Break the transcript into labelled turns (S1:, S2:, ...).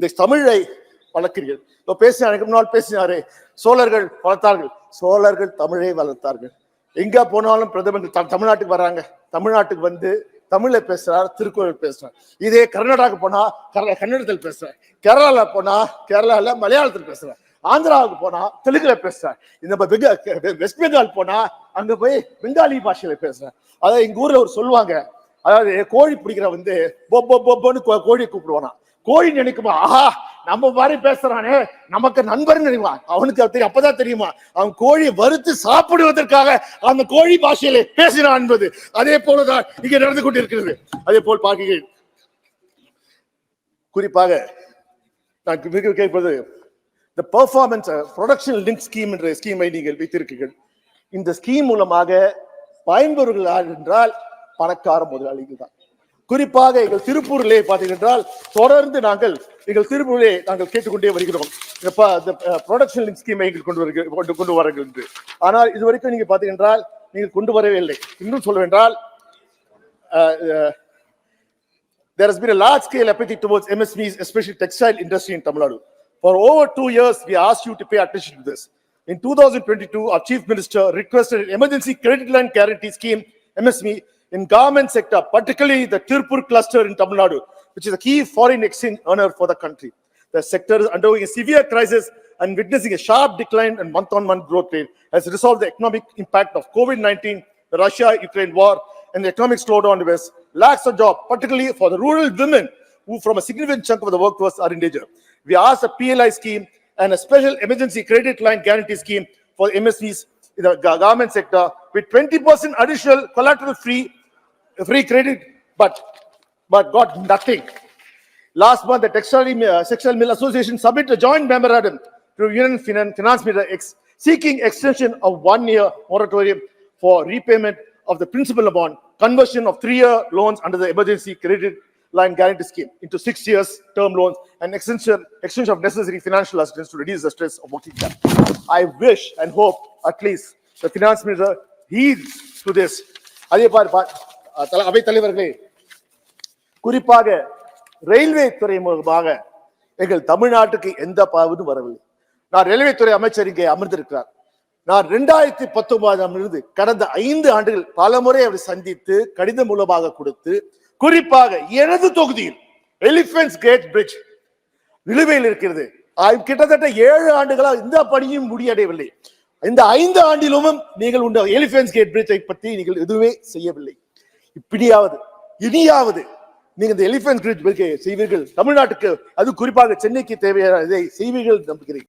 S1: இந்த தமிழை வளர்க்கிறீர்கள். இப்போ பேசினார் முன்னால் பேசினாரு, சோழர்கள் வளர்த்தார்கள். சோழர்கள் தமிழை வளர்த்தார்கள். எங்க போனாலும் பிரதமர் தமிழ்நாட்டுக்கு வர்றாங்க, தமிழ்நாட்டுக்கு வந்து தமிழ்ல பேசுறார், திருக்குறள் பேசுறார். இதே கர்நாடகாவுக்கு போனா கன்னடத்தில் பேசுறார், கேரளால போனா கேரளால மலையாளத்தில் பேசுறார், ஆந்திராவுக்கு போனா தெலுங்குல பேசுறார், இந்த வெஸ்ட் பெங்கால் போனா அங்க போய் பெங்காலி பாஷையில பேசுறார். அதாவது எங்க ஊர்ல ஒரு சொல்லுவாங்க, அதாவது கோழி பிடிக்கிற வந்து பொப்பொன்னு கோழியை கூப்பிடுவானா. கோழி நினைக்குமா, ஆஹா நம்ம மாதிரி பேசுறானே நமக்கு நண்பர்னு நினைப்பான். அவனுக்கு தெரியும், அப்பதான் தெரியுமா அவன் கோழியை வறுத்து சாப்பிடுவதற்காக அந்த கோழி பாஷையில பேசினான் என்பது. அதே போலதான் இங்க நடந்து கொண்டிருக்கிறது. அதே போல் பார்க்கிறேன். குறிப்பாக நான் கேட்பது, இந்த பெர்ஃபார்மன்ஸ் ப்ரொடக்ஷன் லிங்க் ஸ்கீம் என்ற ஸ்கீமை நீங்கள் வைத்திருக்கிறீர்கள். இந்த ஸ்கீம் மூலமாக பயன்பெறுகள் யார் என்றால் பணக்கார முதலாளிகள் தான். குறிப்பாக எங்கள் திருப்பூரிலே பார்த்தீர்கள் தொடர்ந்து நாங்கள் எங்கள் திருப்பூரிலே நாங்கள் கேட்டுக்கொண்டே வருகிறோம் ப்ரொடக்ஷன் லிங்க் ஸ்கீமை கொண்டு வாருங்கள் என்று. ஆனால் இதுவரைக்கும் நீங்க பார்த்தீர்கள் நீங்கள் கொண்டு வரவே இல்லை. இன்னும் சொல்வென்றால் there has been a large scale apathy towards MSMEs, especially textile industry in Tamil Nadu. For over 2 years, we asked you to pay attention to this. In 2022, our Chief Minister requested an emergency credit line guarantee scheme, MSME, in garment sector, particularly the Tirupur cluster in Tamil Nadu, which is a key foreign exchange earner for the country. The sector is undergoing a severe crisis and witnessing a sharp decline in month-on-month growth rate as a result of the economic impact of COVID-19, the Russia-Ukraine war, and the economic slowdown in the West. Lacks of job, particularly for the rural women, who from a significant chunk of the workforce are in danger. We asked a PLI scheme and a special emergency credit line guarantee scheme for MSMEs in the garment sector with 20% additional collateral-free credit, but got nothing. Last month, the Textile Mill Association submitted a joint memorandum to Union Finance Minister seeking extension of 1-year moratorium for repayment of the principal amount, conversion of 3-year loans under the emergency credit line guarantee scheme into 6 years term loans, and extension of necessary financial assistance to reduce the stress of working capital. I wish and hope at least the finance minister heeds to this. அவை தலைவர்களே, குறிப்பாக railway துறை மூலமாக எங்கள் தமிழ்நாட்டுக்கு எந்த பாவமும் வரவில்லை. நான் ரயில்வே துறை அமைச்சர் இங்கே அமர்ந்திருக்கிறார். நான் 2019 இருந்து கடந்த 5 ஆண்டுகள் பல முறை அவரை சந்தித்து கடிதம் மூலமாக கொடுத்து, குறிப்பாக எனது தொகுதியில் எலிபென்ட்ஸ் கேட் பிரிட்ஜ் நிலுவையில் இருக்கிறது. கிட்டத்தட்ட 7 ஆண்டுகளாக இந்த பணியும் முடியடையவில்லை. இந்த 5 ஆண்டிலும் நீங்கள் உண்ட எலிபென்ட்ஸ் கேட் பிரிட்ஜை பற்றி நீங்கள் எதுவுமே செய்யவில்லை. இப்படியாவது இனியாவது நீங்க இந்த எலிபென்ட் பிரிட்ஜ் செய்வீர்கள், தமிழ்நாட்டுக்கு அது குறிப்பாக சென்னைக்கு தேவையான இதை செய்வீர்கள் நம்புகிறேன்.